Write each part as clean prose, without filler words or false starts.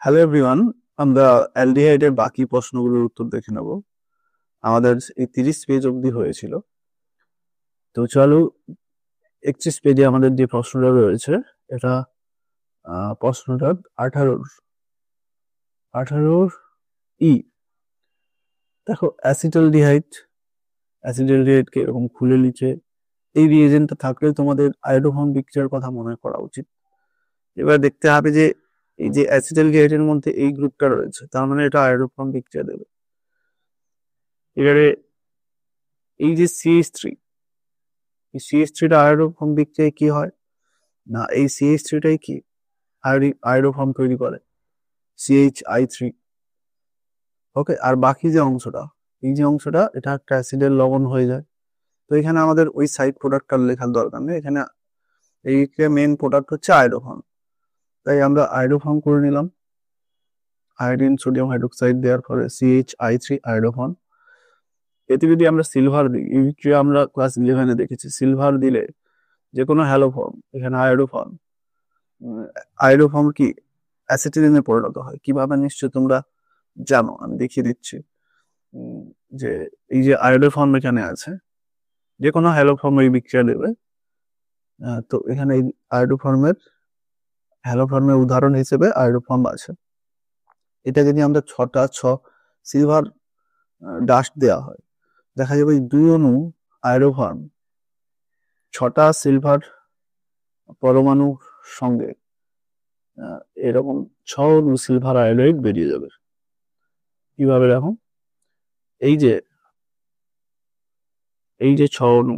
Hello everyone, আমরা অ্যালডিহাইডের বাকি প্রশ্নগুলোর উত্তর দেখে নেব। আমাদের এই 30 পেজ অবধি হয়েছিল। তো চলো 31 পেজে আমাদের যে প্রশ্নটা রয়েছে এটা প্রশ্নটা 18 ই। দেখো অ্যাসিটালডিহাইডকে এরকম খুলে নিচে এই রিএজেন্টটা থাকলে তোমাদের আয়োডোফর্ম পিকচার কথা মনে করা উচিত। এবার দেখতে হবে যে এই যে অ্যাসিটালডিহাইডের মধ্যে এই গ্রুপটা রয়েছে, তার মানে এটা আয়োডোফর্ম পিকচার দেবে। এবারে এই যে CH3, এই CH3টা আয়োডোফর্ম পিকচারে কি হয় না, এই CH3টাই কি আয়োডোফর্ম তৈরি করে, CHI3। ওকে, আর বাকি যে অংশটা, এই যে অংশটা, এটা একটা অ্যাসিডের লবণ হয়ে যায়। তো এখানে আমাদের ওই সাইড প্রোডাক্টটা লেখার দরকার নেই, এখানে এই মেন প্রোডাক্ট হচ্ছে আয়োডোফর্ম। তাই আমরা আয়োডোফর্ম করে নিলাম, আয়োডিন সোডিয়াম হাইড্রোক্সাইড দেওয়ার পরে CHI3 আয়োডোফর্ম। এতে যদি আমরা সিলভার দিই, এই বিক্রিয়া আমরা ক্লাস 11-এ দেখেছি, সিলভার দিলে যে কোনো হ্যালোফর্ম, এখানে আয়োডোফর্ম কি অ্যাসিটিলিনে পরিণত হয়। কিভাবে নিশ্চয় তোমরা জানো, আমি দেখিয়ে দিচ্ছি। যে এই যে আয়োডোফর্ম এখানে আছে, যে কোনো হ্যালোফর্ম এই বিক্রিয়া দেবে। তো এখানে এই হ্যালোফর্মের উদাহরণ হিসেবে আয়োডোফর্ম আছে। এটা যদি আমরা 6টা সিলভার ডাস্ট দেওয়া হয়, দেখা যাবে এই দুই অণু আয়োডোফর্ম 6টা সিলভার পরমাণু সঙ্গে এরকম 6 অণু সিলভার আয়োডাইড বেরিয়ে যাবে। কিভাবে দেখো, এই যে 6 অণু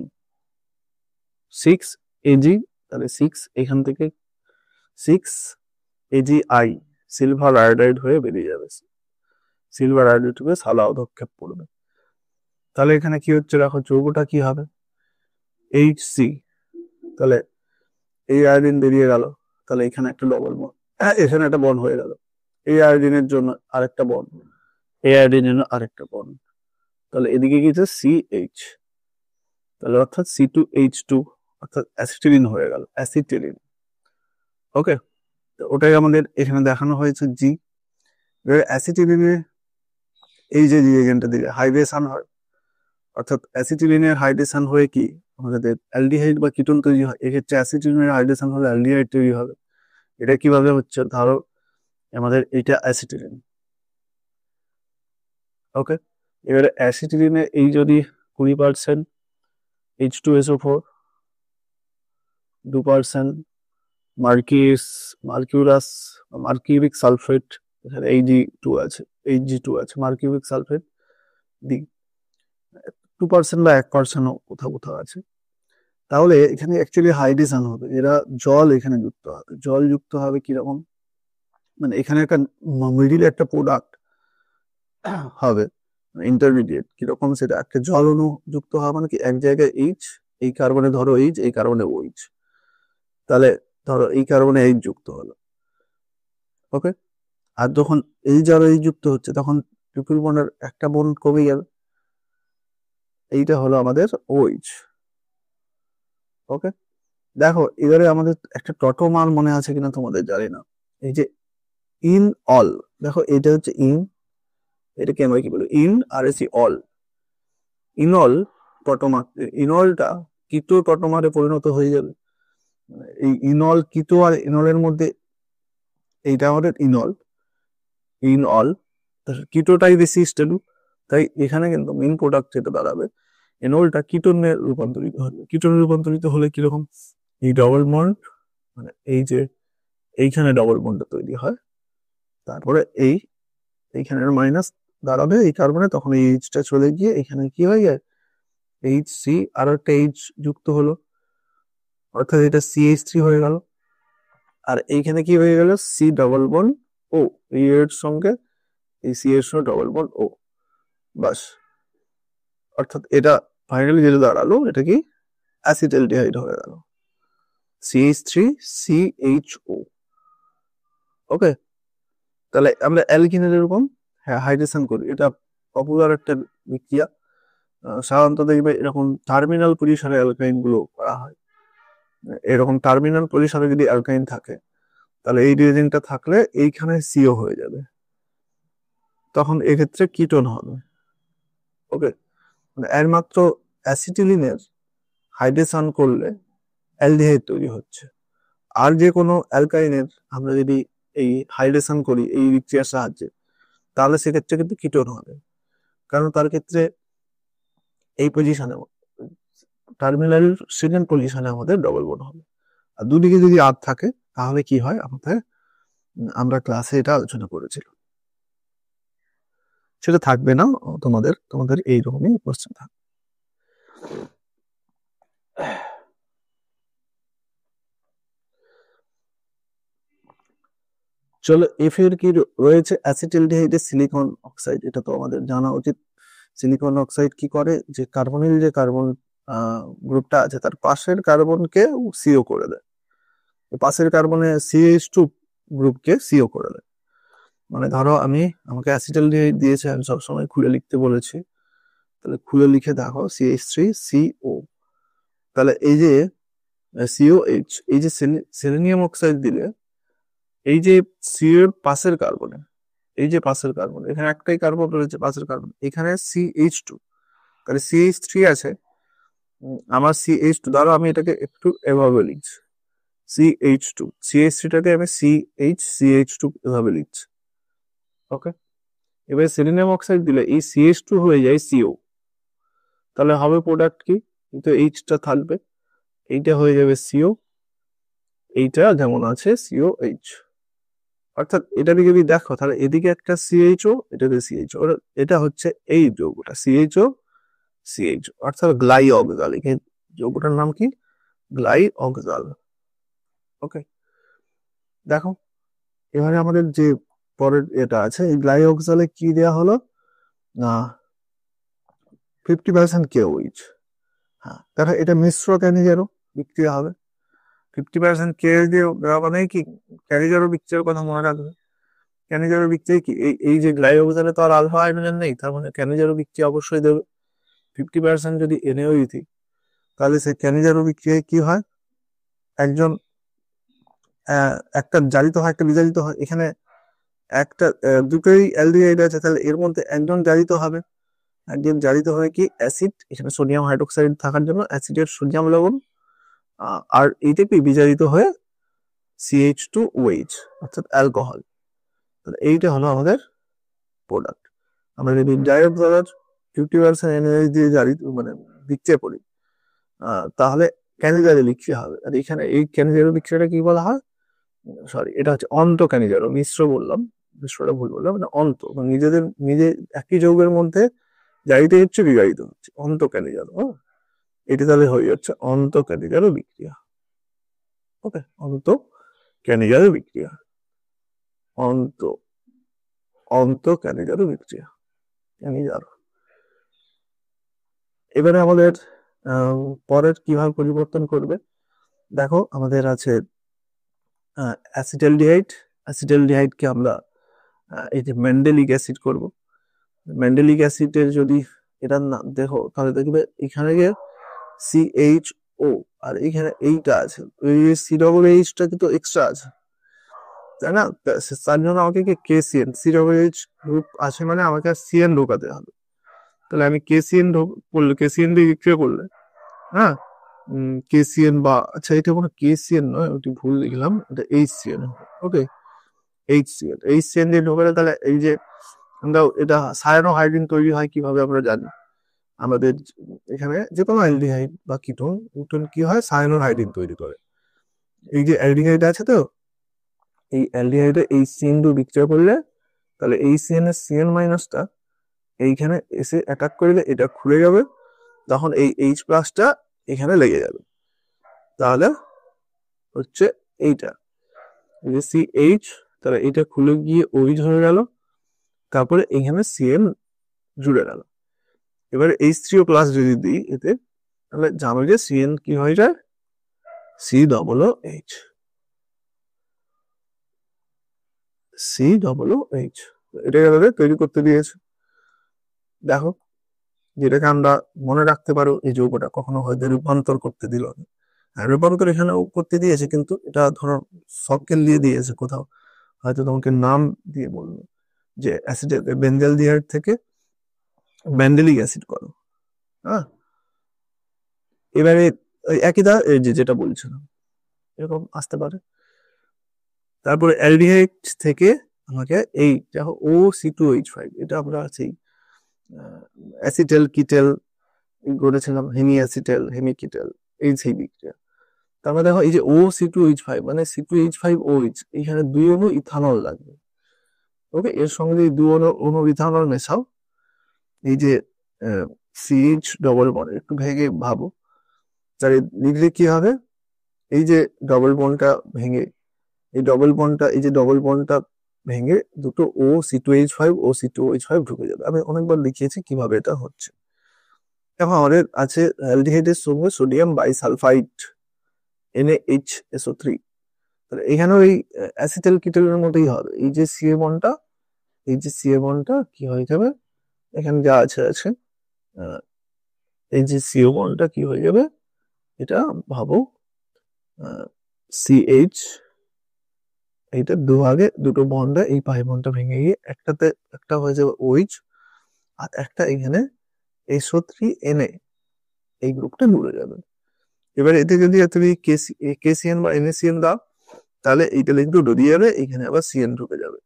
6 AG, তাহলে 6 এখান থেকে 6 AgI সিলভার আয়োডাইড হয়ে বেরিয়ে যাবে, সিলভার আয়োডাইড থেকে সাদা অধক্ষেপ পড়বে। তাহলে এখানে কি হচ্ছে দেখো, যৌগটা কি হবে, HC। তাহলে এই আয়োডিন বেরিয়ে গেল, তাহলে এখানে একটা ডবল বন্ড, এখানে একটা বন্ড হয়ে গেল, এই আয়োডিনের জন্য আরেকটা বন্ড, এই আয়োডিনের জন্য আরেকটা বন্ড। তাহলে এদিকে গিয়েছে CH, তাহলে অর্থাৎ C2H2, অর্থাৎ অ্যাসিটিলিন হয়ে গেল, অ্যাসিটিলিন। ওকে, ওটাই আমাদের এখানে দেখানো হয়েছে জি। অ্যাসিটিলিনে এই যে রিএজেন্টটা দিলে হাইড্রেশন হয়, অর্থাৎ অ্যাসিটিলিনের হাইড্রেশন হয়ে কি আমাদের অ্যালডিহাইড বা কিটোন তৈরি হয়। এক্ষেত্রে অ্যাসিটিলিনের হাইড্রেশন হলে অ্যালডিহাইড তৈরি হবে। এটা কিভাবে হচ্ছে, ধরো আমাদের এটা অ্যাসিটিলিন। ওকে, এবারে অ্যাসিটিলিনে এই যদি 20% H2SO4, 2% মার্কিউরিক সালফেট, এখানে Ag2 আছে, মার্কিউরিক সালফেট দিই 2% বা 1% কোথাও কোথাও আছে। তাহলে এখানে অ্যাকচুয়ালি হাইড্রেশন হবে, এরা জল এখানে যুক্ত হবে। জল যুক্ত হবে কিরকম, মানে এখানে একটা মিডিল একটা প্রোডাক্ট হবে ইন্টারমিডিয়েট, কিরকম সেটা একটা জল অণু যুক্ত হবে, মানে কি এক জায়গায় H, এই কার্বনে ধরো H, এই কার্বনে OH, তাহলে ধরো এই কার্বনে H যুক্ত হলো। ওকে, আর যখন এই যারা এই যুক্ত হচ্ছে, তখন ট্রিপল বন্ডের একটা বন্ড কমে গেল, এইটা হলো আমাদের OH। ওকে, দেখো এবারে আমাদের একটা টটোমার মনে আছে কিনা তোমাদের জানি না, এই যে ইন অল, দেখো এটা হচ্ছে ইন, এটাকে আমরা কি বলি ইন, আর এসি অল, ইনল টটোমার। ইনলটা কিটো টটোমারে পরিণত হয়ে যাবে। এই ইনল কিটো আর ইনলের মধ্যে এইটা আমাদের ইনল, কিটোটাই বেশি স্টেবল, তাই এখানে কিন্তু মেইন প্রোডাক্ট যেটা দাঁড়াবে, এনলটা কিটোনে রূপান্তরিত হবে। কিটোনে রূপান্তরিত হলে কিরকম, এই ডবল বন্ড, মানে এই যে এইখানে ডবল বন্ডটা তৈরি হয়, তারপরে এইখানের মাইনাস দাঁড়াবে এই কার্বনে, তখন এই এইচটা চলে গিয়ে এখানে কি হয়ে যায়, HC আর একটা H যুক্ত হলো, অর্থাৎ এটা CH3 হয়ে গেল। আর এইখানে কি হয়ে গেল, C ডবল বন্ড ও, এই এর সঙ্গে এই C এর সঙ্গে ডবল বন্ড ও, বাস। অর্থাৎ এটা ফাইনালি যেটা দাঁড়ালো, এটা কি অ্যাসিটালডিহাইড হয়ে গেল, CH3CHO। ওকে, তাহলে আমরা অ্যালকিনের এরকম হাইড্রেশন করি, এটা পপুলার একটা বিক্রিয়া। সাধারণত দেখবে এরকম টার্মিনাল পজিশনে অ্যালকাইন গুলো করা হয়। এরকম টার্মিনাল পজিশনে যদি অ্যালকাইন থাকে, তাহলে এই রিয়েজেন্টটা থাকলে এইখানে সিও হয়ে যাবে, তখন এক্ষেত্রে কিটোন হবে। ওকে, মানে এর মাত্র অ্যাসিটিলিনের হাইড্রেশন করলে অ্যালডিহাইড তৈরি হচ্ছে। আর যে কোনো অ্যালকাইনের আমরা যদি এই হাইড্রেশন করি এই বিক্রিয়ার সাহায্যে, তাহলে সেক্ষেত্রে কিন্তু কিটোন হবে, কারণ তার ক্ষেত্রে এই পজিশনে টার্মিনাল সেকেন্ড পজিশনে আমাদের ডবল বন্ড হবে। আর দুদিকে যদি আর থাকে তাহলে কি হয় আমাদের, আমরা ক্লাসে এটা আলোচনা করেছিলাম, সেটা থাকবে না তোমাদের এইরকমই কোশ্চেন থাকবে। চলো, এফ এর কি রয়েছে, অ্যাসিটালডিহাইডে সিলিকন অক্সাইড, এটা তো আমাদের জানা উচিত। সিলিকন অক্সাইড কি করে, যে কার্বনিল যে কার্বন গ্রুপটা আছে তার পাশের কার্বনকে সিও করে দেয়, পাশের কার্বনে CH2 গ্রুপকে সিও করে দেয়। মানে ধরো আমাকে অ্যাসিটালডিহাইড দিয়েছে, আমি সবসময় খুলে লিখতে বলেছি, তাহলে খুলে লিখে দেখো CH3CO, তাহলে এই যে COH, এই যে সেলেনিয়াম অক্সাইড দিলে এই যে সি এর পাশের কার্বনে, এই যে পাশের কার্বন, এখানে একটাই কার্বন রয়েছে পাশের কার্বন, এখানে CH2, তাহলে CH3 আছে, আমার CH2, ধরো আমি এটাকে একটু এভাবে লিখছি, CH2, CH3টাকে আমি CH2 এভাবে লিখছি। ওকে, এবার সেলেনিয়াম অক্সাইড দিলে এই CH2 হয়ে যায় CO, তাহলে হবে প্রোডাক্ট কি, কিন্তু এইচটা থাকবে, এইটা হয়ে যাবে CO, এইটা যেমন আছে COH। অর্থাৎ এটা দিকে যদি দেখো তাহলে এদিকে একটা CHO, এটাতে CHO, এটা হচ্ছে এই যৌগটা CHO, অর্থাৎ গ্লাইঅক্সাল। এই যৌগটার নাম কি, গ্লাইঅক্সাল। ওকে, দেখো এবারে আমাদের যে পরের এটা আছে, এই গ্লাইঅক্সালে কি দেওয়া হলো না, 50% KOH। হ্যাঁ, দেখো এটা মিশ্র ক্যানিজারও বিক্রিয়া হবে, 50% KOH দিয়ে দেওয়া মানে কি, ক্যানিজারও বিক্রিয়ার কথা মনে রাখবে। ক্যানিজারো বিক্রিয়া কি, এই যে গ্লাইওক্সালে তো আর আলফা হাইড্রোজেন নেই, তার মানে ক্যানিজারো বিক্রিয়া অবশ্যই দেবে। 50% যদি NaO দিই, তাহলে সেই ক্যানিজারো বিক্রিয়ায় কি হয়, একজন একটা জারিত হয় একটা বিজারিত হয়, এখানে একটা দুটোই অ্যালডিহাইড আছে, তাহলে এর মধ্যে একজন জারিত হবে, একজন জারিত হয়ে কি অ্যাসিড, এখানে সোডিয়াম হাইড্রোক্সাইড থাকার জন্য অ্যাসিডের সোডিয়াম লবণ, আর এইটা কি বিজারিত হয়ে CH2OH, অর্থাৎ অ্যালকোহল। তাহলে এইটা হলো আমাদের প্রোডাক্ট। আমরা যদি ডাইঅক্সাইড 50% এনার্জি দিয়ে জারি মানে বিক্রিয়া করি, তাহলে ক্যানিজারে বিক্রিয়া হবে। আর এখানে এই ক্যানিজারে বিক্রিয়াটা কি বলা হয়, সরি এটা হচ্ছে অন্ত ক্যানিজারো, মিশ্র বললাম, মিশ্রটা ভুল বললাম, মানে অন্ত, নিজে একই যৌগের মধ্যে জারিত হচ্ছে বিজারিত হচ্ছে, অন্ত ক্যানিজারো। এটি তাহলে হয়ে যাচ্ছে অন্ত ক্যানিজারো বিক্রিয়া। ওকে, অন্ত ক্যানিজারো বিক্রিয়া, অন্ত ক্যানিজারো বিক্রিয়া, ক্যানিজারো। এবারে আমাদের পরের কিভাবে পরিবর্তন করবে, দেখো আমাদের আছে অ্যাসিটালডিহাইডকে আমরা এই যে ম্যান্ডেলিক অ্যাসিড করব। ম্যান্ডেলিক অ্যাসিডের যদি এটা না দেখো, তাহলে দেখবে এখানে গিয়ে CHO, আর এখানে এইটা আছে, ওই COOHটা কিন্তু এক্সট্রা আছে, তাই না, তার জন্য আমাকে কি KCN, COOH গ্রুপ আছে মানে আমাকে CN ঢোকাতে হবে। তাহলে আমি KCN দিয়ে বিক্রিয়া করলে, হ্যাঁ, KCN বা আচ্ছা এটা কোনো KCN নয়, ওটি ভুল লিখলাম, এটা HCN। ওকে, HCN দিয়ে ঢোকালে তাহলে এই যে আমরা এটা সায়ানোহাইড্রিন তৈরি হয় কিভাবে আমরা জানি, আমাদের এখানে যে কোনো অ্যালডিহাইড বা কিটোন কি হয়, সায়ানোহাইড্রিন তৈরি করে। এই যে অ্যালডিহাইড আছে, তো এই অ্যালডিহাইডে HCN2 বিক্রিয়া করলে, তাহলে HCN এর CN মাইনাসটা এইখানে এসে অ্যাটাক করলে এটা খুলে যাবে, তখন এই H+টা এখানে লেগে যাবে, তাহলে হচ্ছে এইটা CH, তাহলে এটা খুলে গিয়ে OH হয়ে গেল, তারপরে এখানে CN জুড়ে গেল। এবারে H3O+ যদি দিই এতে, তাহলে জানো যে CN কি হয়ে যায়, COOH, COOH। এটাকে আমাদের তৈরি করতে দিয়েছে। দেখো যেটাকে আমরা মনে রাখতে পারো, এই যৌগটা কখনো হয়তো রূপান্তর করতে দিল না, রূপান্তর এখানেও করতে দিয়েছে, কিন্তু এটা ধরো সকেল দিয়ে দিয়েছে কোথাও, হয়তো তোমাকে নাম দিয়ে বললো যে অ্যাসিড বেনজালডিহাইড থেকে ব্যান্ডেলিক অ্যাসিড করো। হ্যাঁ, এবারে ওই একই দা এই যেটা বলছিলাম এরকম আসতে পারে। তারপরে অ্যালডিহাইড থেকে আমাকে এই দেখো O C2H5, এটা আমরা সেই অ্যাসিটেল কিটেল করেছিলাম, হেমি অ্যাসিটেল হেমি কিটেল, এই সেই বিক্রিয়া। তারপরে দেখো এই যে O C2H5 মানে C2H5OH, এইখানে 2 অণু ইথানল লাগবে। ওকে, এর সঙ্গে যদি 2 অণু ইথানল মেশাও, এই যে CH ডবল বন্ড একটু ভেঙে ভাবো, তাহলে লিখলে কি হবে, এই যে ডবল বন্ডটা ভেঙে এই যে ডবল বন্ডটা ভেঙে দুটো O C2H5 ঢুকে যাবে। আমি অনেকবার লিখিয়েছি কিভাবে এটা হচ্ছে। এখন আমাদের আছে অ্যালডিহাইডের সঙ্গে সোডিয়াম বাইসালফাইড NaHSO3, তাহলে এখানেও এই অ্যাসিটাইল কিটোনের মতোই হবে। এই যে Ca বন্ডটা কি হয়ে যাবে, এখানে যা আছে এই যে CO বন্ডটা কি হয়ে যাবে, এটা ভাবো CH, এইটা দুভাগে দুটো বন্ডে এই পাই বন্ডটা ভেঙে গিয়ে একটাতে একটা হয়ে যাবে OH, আর একটা এখানে SO3Na, এই গ্রুপটা জুড়ে যাবে। এবার এতে যদি তুমি KCN বা NaCN দাও, তাহলে এইটা লিঙ্ক ডুবে যাবে, এখানে আবার CN ঢুকে যাবে।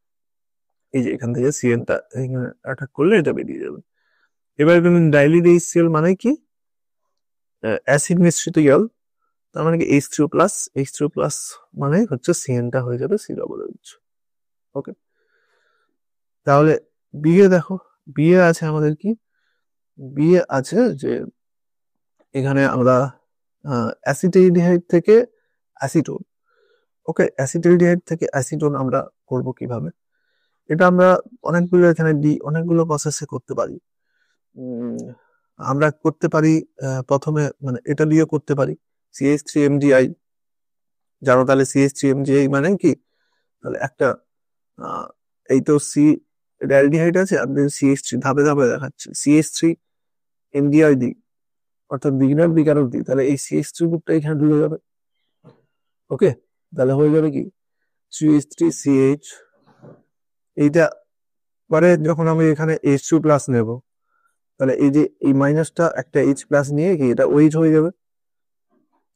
এই যে এখান থেকে CNটা এখানে অ্যাটাক করলে এটা বেরিয়ে যাবে। এবার তুমি ডাইলিড HCl মানে কি, অ্যাসিড মিশ্রিত জল, তার মানে কি H3O+, মানে হচ্ছে CNটা হয়ে যাবে C+H। ওকে, তাহলে বিয়ে দেখো, বিয়ে আছে আমাদের কি, বিয়ে আছে যে এখানে আমরা অ্যাসিটালডিহাইড থেকে অ্যাসিটোন। ওকে, অ্যাসিটালডিহাইড থেকে অ্যাসিটোন আমরা করব কিভাবে, এটা আমরা অনেকগুলো এখানে অনেকগুলো প্রসেসে করতে পারি। আমরা করতে পারি প্রথমে মানে এটা দিয়ে করতে পারি CH3MgI, জানো তাহলে CH3MgI মানে কি, তাহলে একটা এই তো অ্যালডিহাইড আছে, আপনি CH3 ধাপে ধাপে দেখাচ্ছে, CH3MgI দিই, অর্থাৎ বিগিনার বিকারক দিই, তাহলে এই CH3 গ্রুপটা এখানে ঢুকে যাবে। ওকে, তাহলে হয়ে যাবে কি CH3CH, এইটা পরে যখন আমি এখানে H2+ নেব, তাহলে এই যে এই মাইনাসটা একটা H+ নিয়ে কি এটা OH হয়ে যাবে,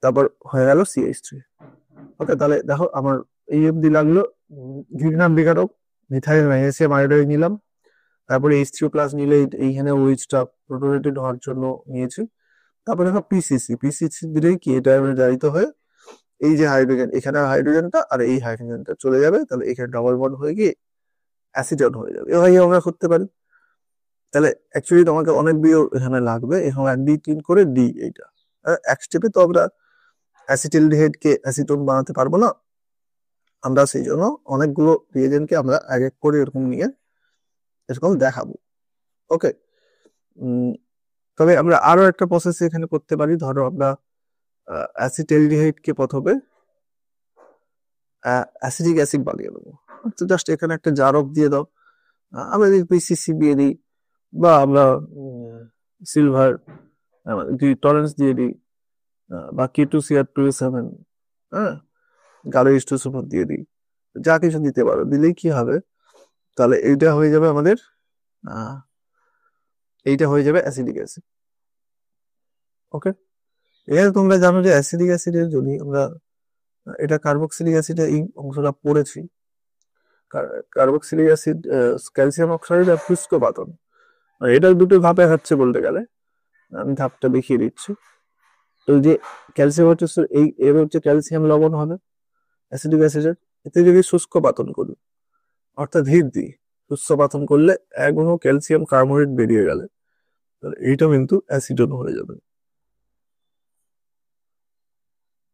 তারপর হয়ে গেল CH3। ওকে, তাহলে দেখো আমার এই অবধি লাগলো ঘৃণার বিকারক, মিথাইল ম্যাগনেসিয়াম আয়োডাইড নিলাম, তারপরে H3+ নিলে এইখানে OH-টা প্রোটনেটেড হওয়ার জন্য নিয়েছি। তারপরে দেখো পিসিসি দিলেই কি এটা জারিত হয়ে এই যে হাইড্রোজেন, এখানে হাইড্রোজেনটা আর এই হাইড্রোজেনটা চলে যাবে, তাহলে এখানে ডবল বন্ড হয়ে গিয়ে অ্যাসিটন হয়ে যাবে। এভাবেই আমরা করতে পারি। তাহলে অ্যাকচুয়ালি তোমাকে অনেক বিও এখানে লাগবে, এখানে 1, 2, 3 করে ডি, এইটা এক স্টেপে তো আমরা অ্যাসিটালডিহাইডকে অ্যাসিটোন বানাতে পারবো না, আমরা সেই জন্য অনেকগুলো রিয়েজেন্টকে আমরা এক এক করে এরকম নিয়ে এরকম দেখাবো। ওকে, তবে আমরা আরো একটা প্রসেস এখানে করতে পারি। ধরো আমরা অ্যাসিটালডিহাইডকে প্রথমে অ্যাসিটিক অ্যাসিড বানিয়ে দেবো, তো জাস্ট এখানে একটা জারক দিয়ে দাও, আমরা যদি পিসিসি দিয়ে দিই বা আমরা সিলভার টলারেন্স দিয়ে দিই বা K2Cr2S7, হ্যাঁ, গাঢ় H2SO4 দিয়ে দিই, যা কিছু দিতে পারো, দিলেই কি হবে, তাহলে এইটা হয়ে যাবে আমাদের এইটা হয়ে যাবে অ্যাসিডিক অ্যাসিড। ওকে, এর তোমরা জানো যে অ্যাসিডিক অ্যাসিডের যদি আমরা এটা কার্বক্সিলিক অ্যাসিডের এই অংশটা পড়েছি, কার্বক্সিলিক অ্যাসিড ক্যালসিয়াম অক্সাইড আর শুষ্ক বাতন, এটা দুটো ভাবে হচ্ছে বলতে গেলে, আমি ধাপটা দেখিয়ে দিচ্ছি। তো যে ক্যালসিয়াম হচ্ছে এই এর হচ্ছে ক্যালসিয়াম লবণ হবে অ্যাসিডিক অ্যাসিডের, এতে যদি শুষ্ক পাতন করি অর্থাৎ হিট দিই, শুষ্ক পাতন করলে এখনো ক্যালসিয়াম কার্বোনেট বেরিয়ে গেলে তাহলে এইটা কিন্তু অ্যাসিডন হয়ে যাবে।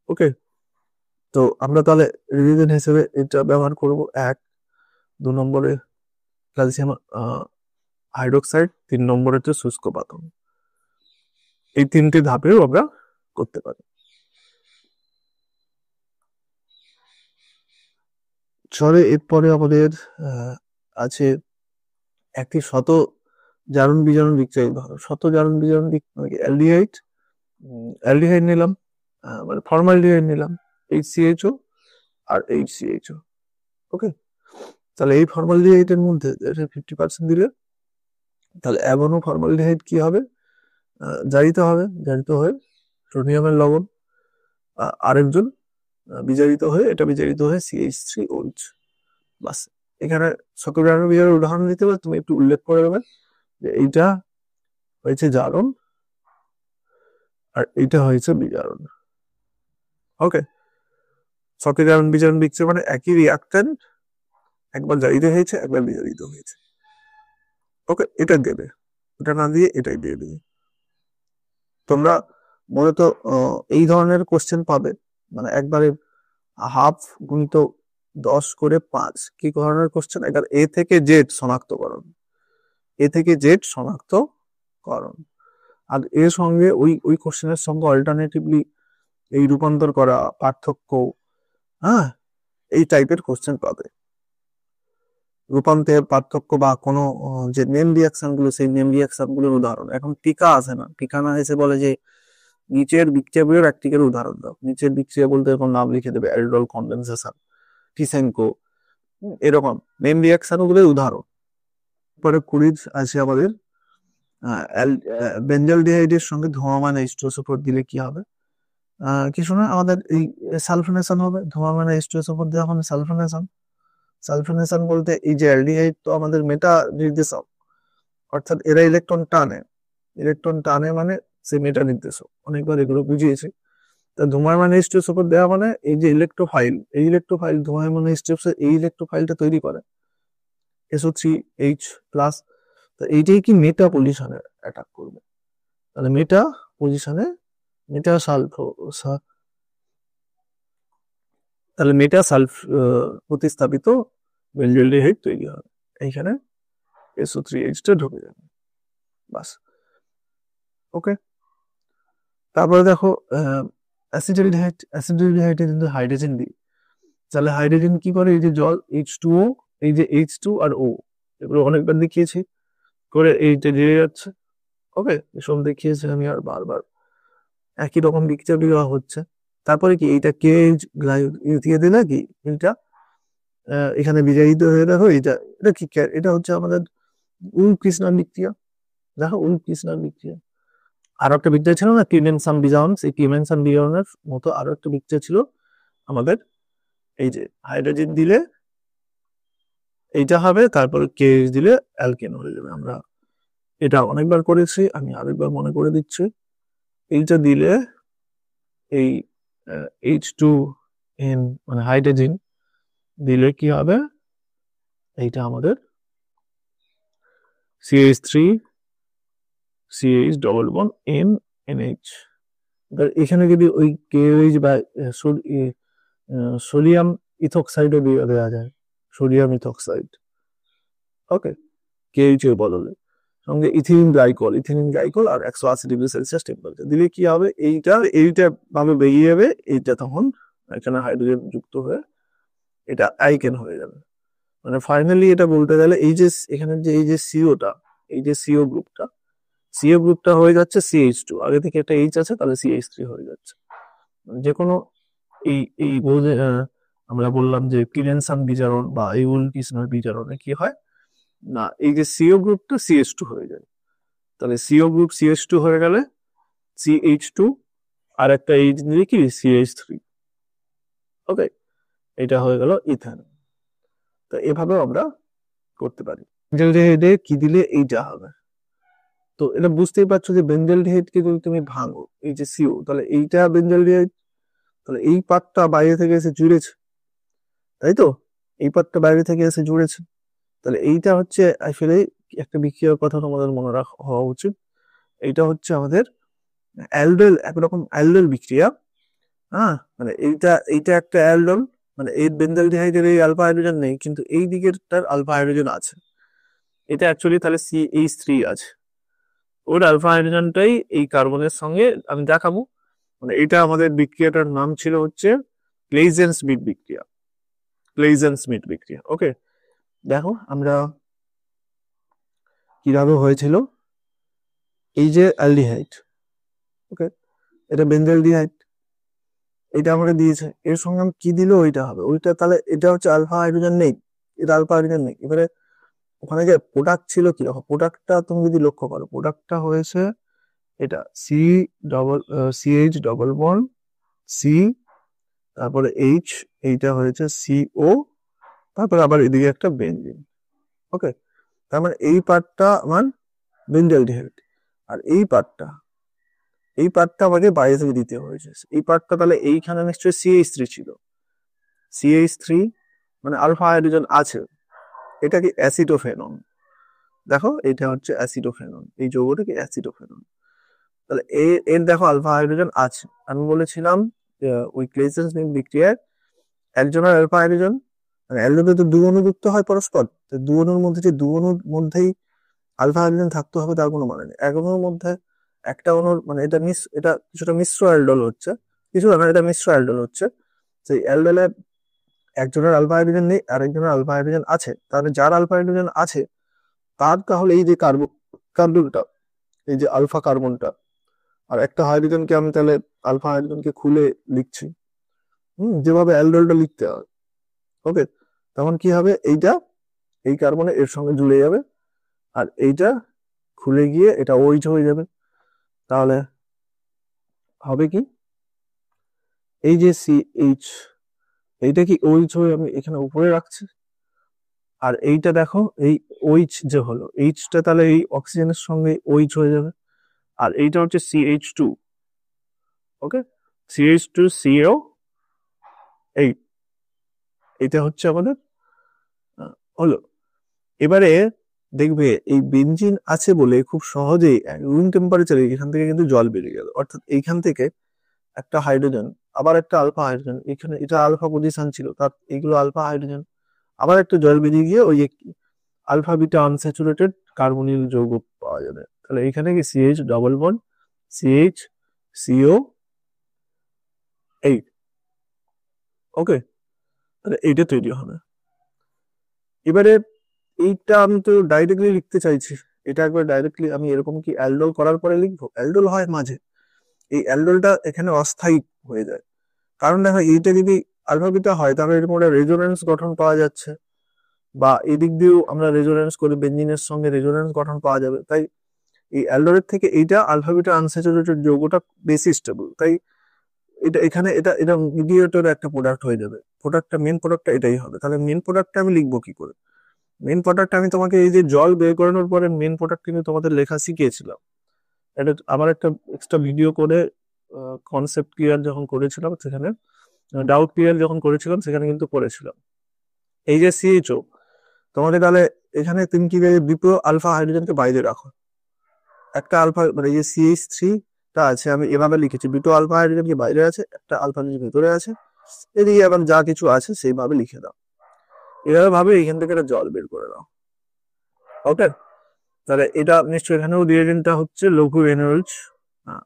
ওকে, তো আমরা তাহলে রিভিশন হিসেবে এটা ব্যবহার করব। 1, 2 নম্বরে ক্যালসিয়াম হাইড্রোক্সাইড, 3 নম্বরে হচ্ছে শুষ্ক পাতন, এই 3টে ধাপেও আমরা করতে পারি। চলে এরপরে আমাদের আছে একটি শত জারণ বিজারণ বিক্রিয়া। শত জারণ বিজারণ অ্যালডিহাইড নিলাম, মানে ফর্মালডিহাইড নিলাম HCHO আর HCHO। ওকে, তাহলে এই ফর্মালডিহাইডের মধ্যে 50% দিলে তাহলে অ্যামোনো ফর্মালডিহাইড কি হবে, জারিত হবে, জারিত হয়ে সোডিয়ামের লবণ, আরেকজন বিজারিত হয়ে এটা বিজারিত হয়ে CH3OH। বাস, এখানে সক্রিয় বিজারের উদাহরণ দিতে পারে, তুমি একটু উল্লেখ করে দেবে যে এইটা হয়েছে জারণ আর এইটা হয়েছে বিজারণ। ওকে, সক্রিয় বিজারণ বিক্রিয়া মানে একই রিয়াক্ট্যান্ট, একবার জারিত হয়েছে একবার বিজারিত হয়েছে। ওকে, এটা দেবে, এটা না দিয়ে এটাই দিয়ে দেবে। তোমরা মূলত এই ধরনের কোশ্চেন পাবে, মানে একবারে হাফ গুণিত 10 করে 5 কি ধরনের কোশ্চেন, একবার এ থেকে জেড শনাক্তকরণ, এ থেকে জেড শনাক্তকরণ, আর এর সঙ্গে ওই কোশ্চেনের সঙ্গে অল্টারনেটিভলি এই রূপান্তর করা, পার্থক্য, হ্যাঁ, এই টাইপের কোশ্চেন পাবে। রূপান্তর, পার্থক্য বা কোনো যে নেম রিয়াকশন গুলো, সেই নেম রিয়াকশন গুলোর উদাহরণ। এখন টিকা আসে না, টিকা না এসে বলে যে নিচের বিক্রিয়াগুলোর একটিকের উদাহরণ দাও। নিচের বিক্রিয়া বলতে এরকম নাম লিখে দেবে, অ্যালডোল কনডেনসেশন, টিসেনকো, এরকম নেম রিয়াকশন গুলোর উদাহরণ। পরে 20 আছে আমাদের বেঞ্জালডিহাইডের সঙ্গে ধূমমান H2SO4 দিলে কি হবে, কিছু না, আমাদের এই সালফোনেশন হবে। ধূমমান H2SO4 দেওয়া মানে সালফোনেশন। সালফোনেশন বলতে এই যে অ্যালডিহাইড তো আমাদের মেটা নির্দেশক, অর্থাৎ এরা ইলেকট্রন টানে মানে সে মেটা নির্দেশক, অনেকবার এগুলো বুঝিয়েছি। তা ধূমমান H2SO4 দেওয়া মানে এই যে ইলেকট্রোফাইল, এই ইলেকট্রোফাইল ধূমমান H2SO এই ইলেকট্রোফাইলটা তৈরি করে SO3H+। তো এইটাই কি মেটা পজিশনে অ্যাটাক করবে, তাহলে মেটা পজিশনে মেটা প্রতিস্থাপিত বেঞ্জলডিহাইড তৈরি হবে, এইখানে SO3H টা ঢুকে যাবে, বাস। ওকে, তারপরে দেখো অ্যাসিটালডিহাইডে কিন্তু হাইড্রোজেন দিই, তাহলে হাইড্রোজেন কি করে, এই যে জল H2O, এই যে H2 আর O, এগুলো অনেকবার দেখিয়েছি করে এইটা দিয়ে যাচ্ছে। ওকে, এসব দেখিয়েছি আমি আর বারবার, একই রকম বিক্রিয়া দেওয়া হচ্ছে। তারপরে কি এইটা কে দিয়ে দিলে কি এইটা এখানে বিজারিত হয়ে, দেখো এটা কি, এটা হচ্ছে আমাদের উল-কৃষ্ণার বিক্রিয়া। দেখো উল-কৃষ্ণার বিক্রিয়া। আরো একটা বিক্রিয়া ছিল না কিমেনসান বিজারণ, সেই কিমেনসান বিজারণের মতো আরো একটা বিক্রিয়া ছিল আমাদের, এই যে হাইড্রোজেন দিলে এইটা হবে, তারপর KH দিলে অ্যালকেন হয়ে যাবে। আমরা এটা অনেকবার করেছি, আমি আরেকবার মনে করে দিচ্ছি। এইটা দিলে এই H2N মানে হাইড্রোজেন দিলে কি হবে, এইটা আমাদের CH3 CH double bond NH। এখানে যদি ওই KH বা সোডিয়াম ইথক্সাইডও দেওয়া যায়, সোডিয়াম ইথক্সাইড। ওকে, KH এর বদলে সঙ্গে ইথিলিন গ্লাইকল আর 180 ডিগ্রি সেলসিয়াস টেম্পারেচার দিলে কি হবে, এইটা ভাবে বেরিয়ে যাবে, এইটা তখন এখানে হাইড্রোজেন যুক্ত হয়ে এটা আইকেন হয়ে যাবে। মানে ফাইনালি এটা বলতে গেলে এই যে এখানে যে এই যে সিওটা, এই যে সিও গ্রুপটা হয়ে যাচ্ছে CH2, আগে থেকে একটা H আছে, তাহলে CH3 হয়ে যাচ্ছে। যে কোনো এই আমরা বললাম যে কিরেনসান বিজারণ বা এই উল-কৃষ্ণার বিজারণে কি হয় না, এই যে সিও গ্রুপটা CH2 হয়ে যায়, তাহলে সিও গ্রুপ CH2 হয়ে গেলে CH2 আর একটা H নিলে কি CH3। ওকে, এটা হয়ে গেল ইথেন। তো এভাবে আমরা করতে পারি। বেঞ্জালডিহাইডে কি দিলে এইটা হবে, তো এটা বুঝতেই পারছো যে বেঞ্জালডিহাইডকে যদি তুমি ভাঙো, এই যে সিও, তাহলে এইটা বেঞ্জালডিহাইড, তাহলে এই পার্টটা বাইরে থেকে এসে জুড়েছে, তাই তো, এই পার্টটা বাইরে থেকে এসে জুড়েছে, তাহলে এইটা হচ্ছে আসলে একটা বিক্রিয়ার কথা তোমাদের মনে হওয়া উচিত। এইটা হচ্ছে আমাদের অ্যালডোল, একরকম অ্যালডোল বিক্রিয়া। হ্যাঁ, মানে এইটা একটা অ্যালডোল, মানে এই বেঞ্জালডিহাইডের এই আলফা হাইড্রোজেন নেই, কিন্তু এই দিকেরটার আলফা হাইড্রোজেন আছে। এটা অ্যাকচুয়ালি তাহলে CH3 আছে, ওর আলফা হাইড্রোজেনটাই এই কার্বনের সঙ্গে আমি দেখাবো। মানে এটা আমাদের বিক্রিয়াটার নাম ছিল হচ্ছে ক্লেইজেন-স্মিথ বিক্রিয়া। ওকে, দেখো আমরা কিভাবে হয়েছিল, এই যে অ্যালডিহাইড, ওকে, এটা বেঞ্জালডিহাইড, এটা আমাকে দিয়েছে, এর সঙ্গে আমি কি দিলে ওইটা হবে, ওইটা তাহলে এটা হচ্ছে আলফা হাইড্রোজেন নেই, এটা আলফা হাইড্রোজেন নেই। এবারে ওখানে যে প্রোডাক্ট ছিল কি রকম, প্রোডাক্টটা তুমি যদি লক্ষ্য করো, প্রোডাক্টটা হয়েছে এটা সিএইচ ডবল বন্ড সি, তারপরে এইচ, এইটা হয়েছে সিও, তারপরে আবার এদিকে একটা বেঞ্জিন। ওকে, তার মানে এই পার্টটা আমার বেঞ্জালডিহাইড, আর এই পার্টটা আমাকে বাইরে থেকে দিতে হয়েছে। এই পার্টটা তাহলে এইখানে নিশ্চয়ই CH3 ছিল, CH3 মানে আলফা হাইড্রোজেন আছে, এটা কি অ্যাসিডোফেনন, দেখো এটা হচ্ছে অ্যাসিডোফেনন, এই যৌগটা কি অ্যাসিডোফেনন। তাহলে এর দেখো আলফা হাইড্রোজেন আছে। আমি বলেছিলাম ওই ক্লেসেন্স বিক্রিয়ায় একজনের আলফা হাইড্রোজেন, মানে অ্যালডোতে তো দু অণু যুক্ত হয় পরস্পর, তো দু অণুর মধ্যে যে দু অণুর মধ্যেই আলফা হাইড্রোজেন থাকতে হবে তার কোনো মানে নেই। এক অণুর মধ্যে একটা অণুর মানে এটা কিছুটা মিশ্র অ্যালডোল হচ্ছে, কিছু না, এটা মিশ্র অ্যালডোল হচ্ছে। সেই অ্যালডোলে একজনের আলফা হাইড্রোজেন নেই আর একজনের আলফা হাইড্রোজেন আছে, তাহলে যার আলফা হাইড্রোজেন আছে তার তাহলে এই যে কার্বনটা, এই যে আলফা কার্বনটা, আর একটা হাইড্রোজেনকে আমি তাহলে আলফা হাইড্রোজেনকে খুলে লিখছি, যেভাবে অ্যালডোলটা লিখতে হয়। ওকে, তখন কি হবে, এইটা এই কার্বনে এর সঙ্গে জুড়ে যাবে, আর এইটা খুলে গিয়ে এটা ওইচ হয়ে যাবে। তাহলে হবে কি, এই যে CH, এইটা কি ওইচ হয়ে আমি এখানে উপরে রাখছি, আর এইটা দেখো এই ওইচ যে হলো, এইচটা তাহলে এই অক্সিজেনের সঙ্গে ওইচ হয়ে যাবে, আর এইটা হচ্ছে CH2। ওকে, CH2CO, এইটা হচ্ছে আমাদের হলো। এবারে দেখবে এই বেনজিন আছে বলে খুব সহজেই রুম টেম্পারেচারে এখান থেকে কিন্তু জল বেরিয়ে গেল, অর্থাৎ এইখান থেকে একটা হাইড্রোজেন, আবার একটা আলফা হাইড্রোজেন, এখানে এটা আলফা পজিশন ছিল তার, এইগুলো আলফা হাইড্রোজেন, আবার একটা জল বেরিয়ে গিয়ে ওই আলফা বিটা আনস্যাচুরেটেড কার্বনিল যৌগ পাওয়া যাবে। তাহলে এখানে কি CH double bond CH CO 8। ওকে, তাহলে এইটা তৈরি হবে। এবারে এইটা আমি তো ডাইরেক্টলি লিখতে চাইছি, এটা একবার ডাইরেক্টলি আমি এরকম কি অ্যালডোল করার পরে লিখবো, অ্যালডোল হয় মাঝে, এই অ্যালডোলটা এখানে অস্থায়ী হয়ে যায়। কারণ দেখো এইটা যদি আলফা বিটা হয় তাহলে এরকম একটা রেজোনেন্স গঠন পাওয়া যাচ্ছে, বা এদিক দিয়েও আমরা রেজোনেন্স করে বেঞ্জিনের সঙ্গে রেজোনেন্স গঠন পাওয়া যাবে। তাই এই অ্যালডোলের থেকে এইটা আলফা বিটা আনস্যাচুরেটেড যৌগটা বেশি স্টেবল, তাই এটা এখানে এটা এটা মিডিয়েটর একটা প্রোডাক্ট হয়ে যাবে, প্রোডাক্টটা মেন প্রোডাক্টটা এটাই হবে। তাহলে মেন প্রোডাক্টটা আমি লিখবো কি করে, মেন প্রোডাক্ট আমি তোমাকে এই যে জল বের করানোর পরে মেন প্রোডাক্ট কিন্তু তোমাদের লেখা শিখিয়েছিলাম, এটা আমার একটা এক্সট্রা ভিডিও করে কনসেপ্ট ক্লিয়ার যখন করেছিলাম, সেখানে ডাউট ক্লিয়ার যখন করেছিলাম সেখানে কিন্তু করেছিলাম। এই যে CHO, তোমাদের তাহলে এখানে তুমি কি দুটো আলফা হাইড্রোজেনকে বাইরে রাখো, একটা আলফা মানে এই যে CH3 টা আছে আমি এভাবে লিখেছি, দুটো আলফা হাইড্রোজেনকে বাইরে আছে, একটা আলফা হাইড্রোজেন ভেতরে আছে, এদিকে আবার যা কিছু আছে সেইভাবে লিখে দাও, এভাবে ভাবে এইখান থেকে একটা জল বের করে দাও। ওকে, তাহলে এটা নিশ্চয়ই এখানেও রিয়েজেন্টটা হচ্ছে লঘু NaOH,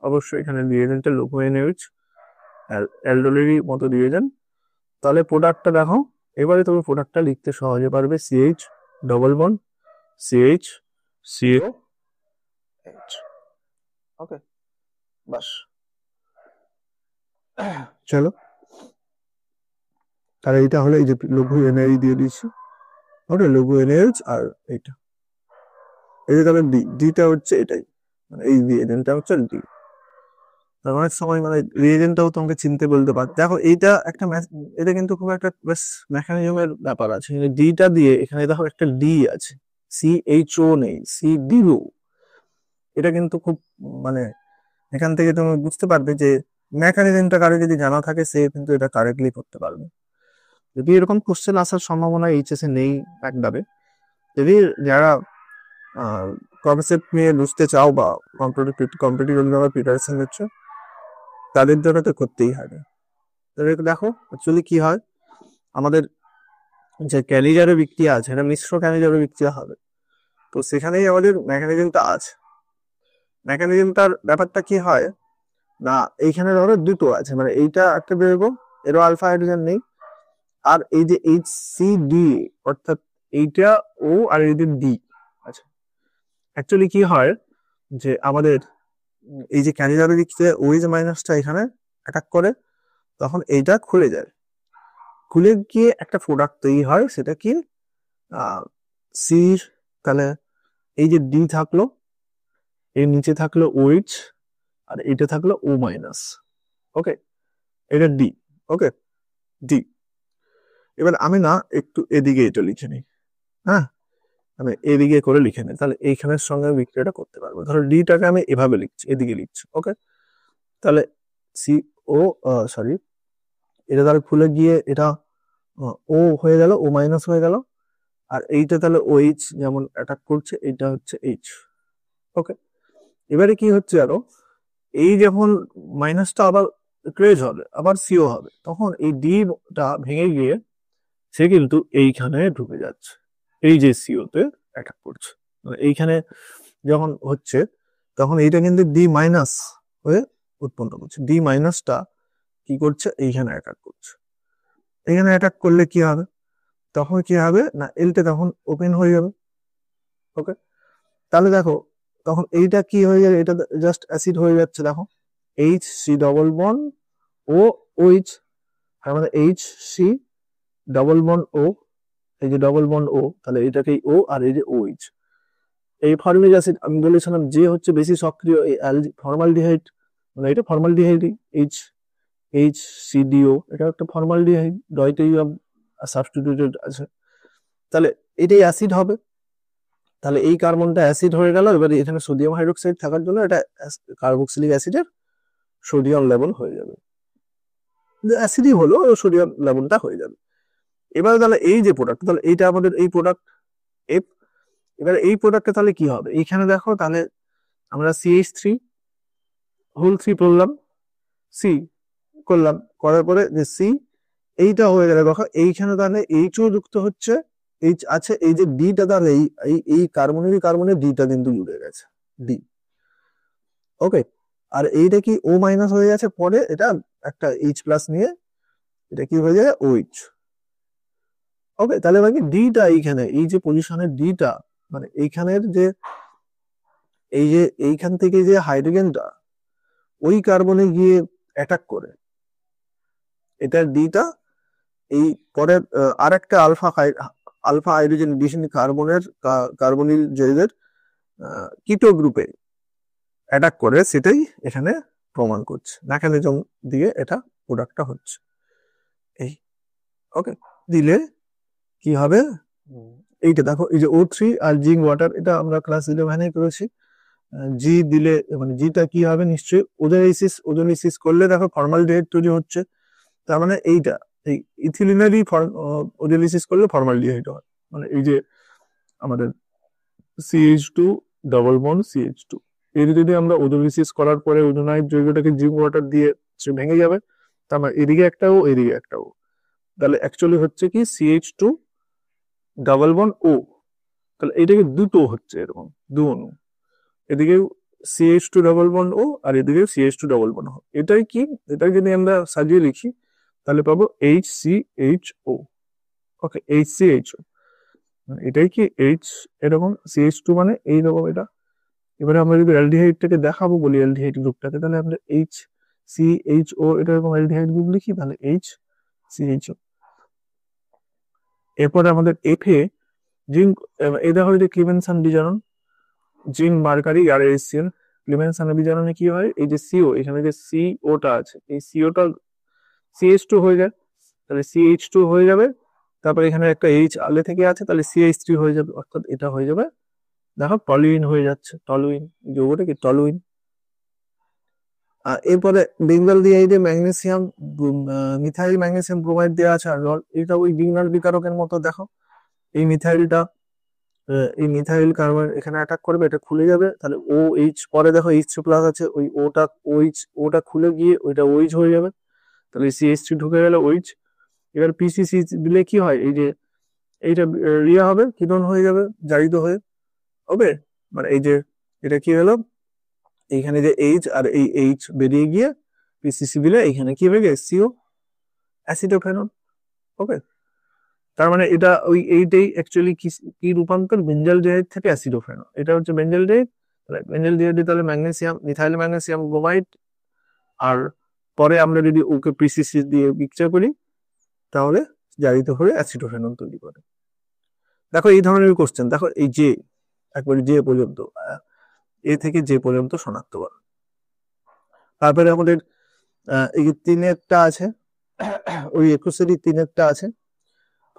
অবশ্যই এখানে রিয়েজেন্টটা লঘু NaOH, অ্যালডোলেরই মতো রিয়েজেন্ট। তাহলে প্রোডাক্টটা দেখো, এবারে তুমি প্রোডাক্টটা লিখতে সহজে পারবে, CH double bond CH CO H। ওকে, বাস, চলো তাহলে এটা হলো এই যে লঘু NaE দিয়ে দিয়েছি, ওকে লঘু NaOH, আর এইটা এই যে তাহলে ডিটা হচ্ছে এটাই, মানে এই রিয়েজেন্টটা হচ্ছে ডি। অনেক সময় মানে রিয়েজেন্টটাও তোমাকে চিনতে বলতে পার, দেখো এইটা একটা এটা কিন্তু খুব একটা বেশ মেকানিজমের ব্যাপার আছে, ডিটা দিয়ে এখানে দেখো একটা ডি আছে, CHO নেই, CDO, এটা কিন্তু খুব মানে এখান থেকে তুমি বুঝতে পারবে যে মেকানিজমটা কারো যদি জানা থাকে সে কিন্তু এটা কারেক্টলি করতে পারবে। যদি এরকম কোশ্চেন আসার সম্ভাবনা এইচএসে নেই একবারে, যদি যারা কনসেপ্ট নিয়ে বুঝতে চাও বা কম্পিটিটিভ প্রিপারেশন নিচ্ছ তাদের জন্য তো করতেই হবে। দেখো অ্যাকচুয়ালি কি হয়, আমাদের যে ক্যানিজারের বিক্রিয়া আছে এটা মিশ্র ক্যানিজারের বিক্রিয়া হবে, তো সেখানেই আমাদের মেকানিজমটা আছে। মেকানিজমটার ব্যাপারটা কি হয় না, এইখানে ধরো দুটো আছে, মানে এইটা একটা বেরোবো, এরও আলফা হাইড্রোজেন নেই, আর এই যে HCD অর্থাৎ এইটা ও আর এই যে ডি আচ্ছা। অ্যাকচুয়ালি কি হয় যে আমাদের এই যে ক্যানিজারের দিক থেকে ওই যে মাইনাসটা এখানে অ্যাটাক করে, তখন এইটা খুলে যায়, খুলে গিয়ে একটা প্রোডাক্ট তৈরি হয়, সেটা কি সি, তাহলে এই যে ডি থাকলো, এর নিচে থাকলো ওইচ, আর এটা থাকলো ও মাইনাস। ওকে, এটা ডি। ওকে, ডি। এবার আমি না একটু এদিকে এটা লিখে নিই, হ্যাঁ, আমি এদিকে করে লিখে নিই, তাহলে এইখানের সঙ্গে বিক্রিয়াটা করতে পারবো। ধরো ডিটাকে আমি এভাবে লিখছি, এদিকে লিখছি। ওকে, তাহলে সি ও, সরি, এটা তাহলে খুলে গিয়ে এটা ও হয়ে গেল, ও মাইনাস হয়ে গেল, আর এইটা তাহলে ওইচ যেমন অ্যাটাক করছে, এইটা হচ্ছে এইচ। ওকে, এবারে কি হচ্ছে আরো, এই যখন মাইনাসটা আবার ক্রেজ হবে, আবার সিও হবে, তখন এই ডিটা ভেঙে গিয়ে সে কিন্তু এইখানে ঢুকে যাচ্ছে, এই যে সিওতে অ্যাটাক করছে। মানে এইখানে যখন হচ্ছে তখন এইটা কিন্তু ডি মাইনাস হয়ে উৎপন্ন করছে, ডি মাইনাসটা কি করছে, এইখানে অ্যাটাক করছে। এখানে অ্যাটাক করলে কি হবে, তখন কি হবে না, এলটা তখন ওপেন হয়ে যাবে। ওকে, তাহলে দেখো তখন এইটা কি হয়ে যাবে, এটা জাস্ট অ্যাসিড হয়ে যাচ্ছে। দেখো এইচ সি ডবল বন্ড ও ওইচ, তার মানে এইচ সি ডবল বন্ড ও, এই যে ডবল বন্ড ও, তাহলে এটাকেই ও, আর এই যে ওইচ। এই ফর্মিক অ্যাসিড আমি বলেছিলাম যে হচ্ছে বেশি সক্রিয়, এই ফর্মালডিহাইড, মানে এটা ফর্মালডিহাইড, এইচ এইচ সিডিও, এটা একটা ফর্মালডিহাইড, ডয়টেরিয়াম সাবস্টিটিউটেড আছে, তাহলে এটাই অ্যাসিড হবে। তাহলে এই কার্বনটা অ্যাসিড হয়ে গেল, এবারে এখানে সোডিয়াম হাইড্রোক্সাইড থাকার জন্য এটা কার্বক্সিলিক অ্যাসিডের সোডিয়াম লেভেল হয়ে যাবে, অ্যাসিডই হলো, সোডিয়াম লেভেলটা হয়ে যাবে। এবারে তাহলে এই যে প্রোডাক্ট, তাহলে এইটা আমাদের এই প্রোডাক্ট এফ। এবারে এই প্রোডাক্টটা তাহলে কি হবে, এইখানে দেখো তাহলে আমরা CH3 হোল 3 করলাম, সি করলাম, করার পরে যে সি এইটা হয়ে গেলে দেখো এইখানে তাহলে এইচও যুক্ত হচ্ছে, এইচ আছে, এই যে ডিটা তাহলে এই কার্বনের ডিটা কিন্তু জুড়ে গেছে, ডি। ওকে, আর এইটা কি ও মাইনাস হয়ে গেছে, পরে এটা একটা এইচ প্লাস নিয়ে এটা কি হয়ে যায়, ওইচ। ওকে, তাহলে বাকি ডিটা এইখানে, এই যে পজিশনের ডিটা, মানে এইখানের যে এই যে এইখান থেকে যে হাইড্রোজেনটা ওই কার্বনে গিয়ে অ্যাটাক করে, এটা ডিটা এই পরে আর একটা আলফা হাইড্রোজেন ডিসিন কার্বনিল জেলের কিটো গ্রুপে অ্যাটাক করে, সেটাই এখানে প্রমাণ করছে, মেকানিজম দিয়ে এটা প্রোডাক্টটা হচ্ছে এই। ওকে, দিলে কি হবে, এইটা দেখো, এই যে O3 আর জিঙ্ক ওয়াটার, এটা আমরা ক্লাস 11 করেছি। জি দিলে মানে জিটা কি হবে, নিশ্চয়ই ওজোনাইসিস করলে দেখো ফর্মালডিহাইড তৈরি হচ্ছে, তার মানে এইটা এই ইথিলিনেরই ওজোনাইসিস করলে ফর্মালডিহাইড হয়, মানে এই যে আমাদের CH2 ডবল বন্ড CH2, এর যদি আমরা ওজোনাইসিস করার পরে ওজোনাইড যৌগটাকে জিঙ্ক ওয়াটার দিয়ে সে ভেঙে যাবে, তার মানে এদিকে একটা ও, এদিকে একটা ও, তাহলে অ্যাকচুয়ালি হচ্ছে কি CH2 ডাবল বন্ড ও, তাহলে এইটাকে দুটো হচ্ছে এরকম, দু অণু, এদিকে CH2 ডাবল বন্ড ও, আর এদিকে CH2 ডাবল বন্ড ও। এটাই কি, এটাই যদি আমরা সাজিয়ে লিখি তাহলে পাবো HCHO। ওকে, HCHO, এটাই কি H, এরকম CH2 মানে এইরকম এটা। এবারে আমরা যদি অ্যালডিহাইডটাকে দেখাবো বলি, অ্যালডিহাইড গ্রুপটাকে, তাহলে আমরা HCHO এটা এরকম অ্যালডিহাইড গ্রুপ লিখি, তাহলে HCHO। এরপরে আমাদের এফে জিঙ্ক, এই দেখো যে ক্লিমেনসন বিজারণ, জিঙ্ক মার্কারি আর এসিএল, ক্লিমেনসনের বিজারণে কি হয়, এই যে সিও, এখানে যে সিওটা আছে, এই সিওটা CH2 হয়ে যায়, তাহলে CH2 হয়ে যাবে, তারপরে এখানে একটা এইচ আলে থেকে আছে, তাহলে CH3 হয়ে যাবে, অর্থাৎ এটা হয়ে যাবে, দেখো টলুইন হয়ে যাচ্ছে, টলুইন যৌগটা কি, টলুইন। এরপরে বেঙ্গল দিয়ে এই যে ম্যাগনেসিয়াম, মিথাইল ম্যাগনেসিয়াম ব্রোমাইড দেওয়া আছে, আর এটা ওই ডিগনার বিকারকের মতো, দেখো এই মিথাইলটা, এই মিথাইল কার্বন এখানে অ্যাটাক করবে, এটা খুলে যাবে, তাহলে ও এইচ, পরে দেখো H3 প্লাস আছে, ওই ওটা খুলে গিয়ে ওইটা ওইচ হয়ে যাবে, তাহলে CH3 ঢুকে গেল ওইচ। এবার PCC দিলে কি হয়, এই যে এইটা রিয়া হবে, কিরণ হয়ে যাবে, জারিত হয়ে হবে, মানে এই যে এটা কি হলো, এইখানে যে এইচ আর এই এইচ বেরিয়ে গিয়ে PCC দিলে এইখানে কি হয়ে গেছে, CO অ্যাসিডোফেনল। ওকে, তার মানে এটা ওই এইটাই অ্যাকচুয়ালি কি রূপান্তর, বেঞ্জালডিহাইড থেকে অ্যাসিডোফেনল, এটা হচ্ছে বেঞ্জালডিহাইড। তাহলে বেঞ্জালডিহাইড তাহলে ম্যাগনেসিয়াম, মিথাইল ম্যাগনেসিয়াম ব্রোমাইড, আর পরে আমরা যদি ওকে পিসিসি দিয়ে মিক্সচার করি তাহলে জারিত হয়ে অ্যাসিটোফেনল তৈরি করে। দেখো এই ধরনের কোশ্চেন, দেখো এই যে একবারে যে পর্যন্ত এ থেকে যে পর্যন্ত শনাক্ত করা। তারপরে আমাদের এই তিনেরটা আছে, ওই 21 তিনেরটা আছে।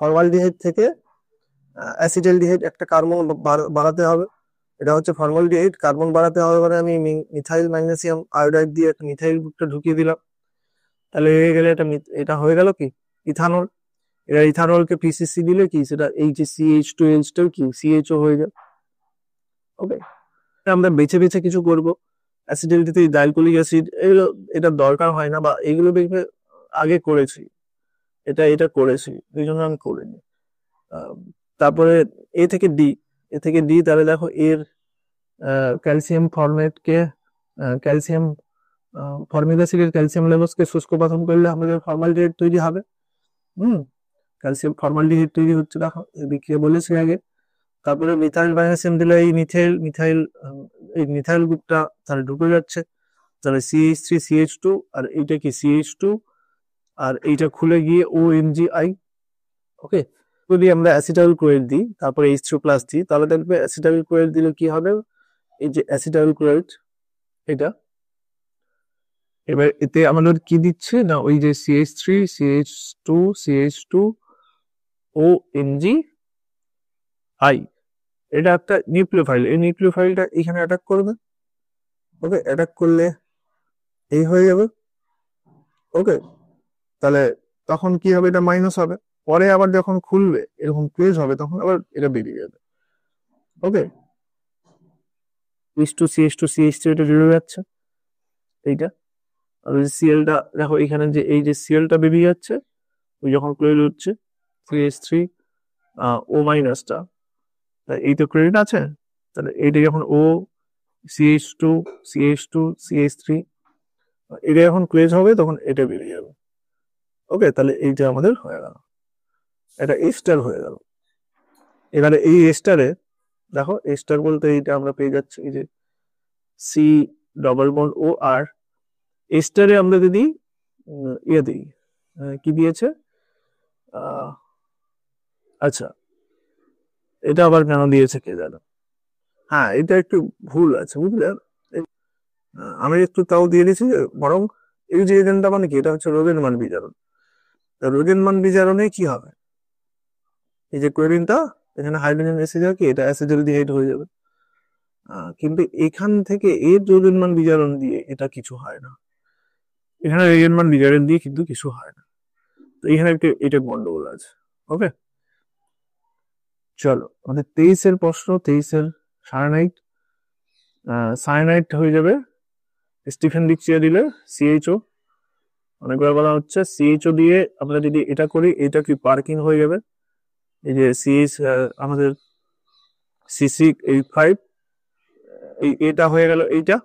ফর্মালডিহাইড থেকে অ্যাসিটালডিহাইড একটা কার্বন বাড়াতে হবে। এটা হচ্ছে ফর্মালডিহাইড, কার্বন বাড়াতে হবে মানে আমি মিথাইল ম্যাগনেসিয়াম আয়োডাইড দিয়ে একটা মিথাইল গ্রুপটা ঢুকিয়ে দিলাম, তাহলে হয়ে গেলে এটা হয়ে গেল কি ইথানল। এরা ইথানলকে পিসিসি দিলে কি সেটা এই যে CH2H কি CHO হয়ে যায়। ওকে, আমরা বেছে বেছে কিছু করব। অ্যাসিডিলিটিতে ডাইলকোলিক অ্যাসিড, এগুলো এটা দরকার হয় না, বা এগুলো দেখবে আগে করেছি, এটা করেছি এই জন্য আমি করিনি। তারপরে এ থেকে ডি, তাহলে দেখো এর ক্যালসিয়াম ফরমেটকে ক্যালসিয়াম ফর্মিক অ্যাসিডের ক্যালসিয়াম লেভেলসকে শুষ্ক বাঁধন করলে আমাদের ফর্মালডিহাইড তৈরি হবে। ক্যালসিয়াম ফর্মালডিহাইড তৈরি হচ্ছে, দেখো এই বিক্রিয়া বলেছি আগে। তারপরে মিথাইল ম্যাগনেসিয়াম দিলে এই মিথাইল গ্রুপটা তাহলে ঢুকে যাচ্ছে, তাহলে CH3CH2, আর এইটা কি CH2, আর এইটা খুলে গিয়ে OMgI। ওকে, যদি আমরা অ্যাসিটাইল ক্লোরাইড দিই তারপরে H3+ দিই, তাহলে দেখবে অ্যাসিটাইল ক্লোরাইড দিলে কি হবে, এই যে অ্যাসিটাইল ক্লোরাইড এটা, এবার এতে আমাদের কি দিচ্ছে না ওই যে CH3CH2 OMgI, এটা একটা নিউক্লিওফাইল। এই নিউক্লিওফাইলটা এখানে অ্যাটাক করবে। ওকে, অ্যাটাক করলে এই হয়ে যাবে। ওকে, তাহলে তখন কি হবে, এটা মাইনাস হবে। পরে আবার যখন খুলবে এরকম পেজ হবে তখন আবার এটা বেরিয়ে যাবে। ওকে, CH2 এটা জুড়ে যাচ্ছে এইটা, আর সিএলটা দেখো এখানে যে এই যে সিএলটা বেরিয়ে যাচ্ছে ওই যখন ক্লোরাইড হচ্ছে CH3 O- এই তো ক্লোরাইড আছে, তাহলে এইটা যখন CH2 এটা যখন ক্লোরাইড হবে তখন এটা বেরিয়ে যাবে। ওকে, তাহলে এইটা আমাদের হয়ে গেল, এটা এস্টার হয়ে গেল। এবারে এই এস্টারে দেখো, এস্টার বলতে এইটা আমরা পেয়ে যাচ্ছি এই যে C+OR। এস্টারে আমরা যদি ইয়ে দিই, কি দিয়েছে, আচ্ছা এটা আবার কেন দিয়েছে কে জানো। হ্যাঁ, এটা একটু ভুল আছে বুঝলে, আমি একটু তাও দিয়ে দিয়েছি যে বরং এই যে এজেন্টটা মানে কি, এটা হচ্ছে রোগেনমান বিজারণ। রোগেনমান বিজারণে কি হবে, এই যে ক্লোরিনটা এখানে হাইড্রোজেন এসে যাবে কি, এটা অ্যাসিটালডিহাইড হয়ে যাবে। কিন্তু এখান থেকে এর রোগেনমান বিজারণ দিয়ে এটা কিছু হয় না, এখানে রোগেনমান বিজারণ দিয়ে কিন্তু কিছু হয় না। তো এখানে এটা গন্ডগোল আছে। ওকে, চলো আমাদের 23-এর প্রশ্ন, 23-এর সায়ানাইড হয়ে যাবে স্টিফেন বিক্রিয়া দিলে CHO, অনেকবার বলা হচ্ছে CHO দিয়ে আমরা যদি এটা করি এটা কি পার্কিং হয়ে যাবে। এই যে আমাদের C6H5 এটা হয়ে গেল, এইটা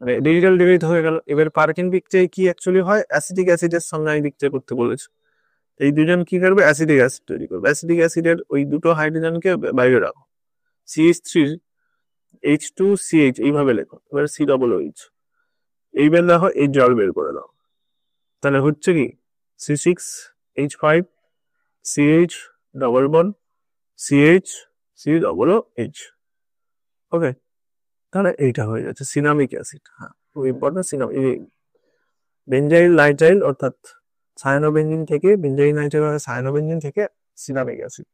মানে ডিজিটাল ডিভাইড হয়ে গেল। এবার পার্কিং বিক্রিয়ায় কি অ্যাকচুয়ালি হয়, অ্যাসিটিক অ্যাসিডের সঙ্গে আমি বিক্রিয়া করতে বলেছি, এই দুজন কি করবে, অ্যাসিটিক অ্যাসিড তৈরি করবে। অ্যাসিটিক অ্যাসিডের ওই দুটো হাইড্রোজেনকে বাইরে রাখো, CH3H2CH এইভাবে লেখো, এবার C+OH, এইবার দেখো এই জল বের করে দাও, তাহলে হচ্ছে কি C6H5 CH double bond CH C+OH। ওকে, তাহলে এইটা হয়ে যাচ্ছে সিনামিক অ্যাসিড। হ্যাঁ, খুব ইম্পর্টেন্ট, বেঞ্জাইল নাইট্রাইল অর্থাৎ সায়ানোবেঞ্জিন থেকে বেঞ্জাইল নাইট্রাইল সায়ানোবেঞ্জিন থেকে সিনামিক অ্যাসিড।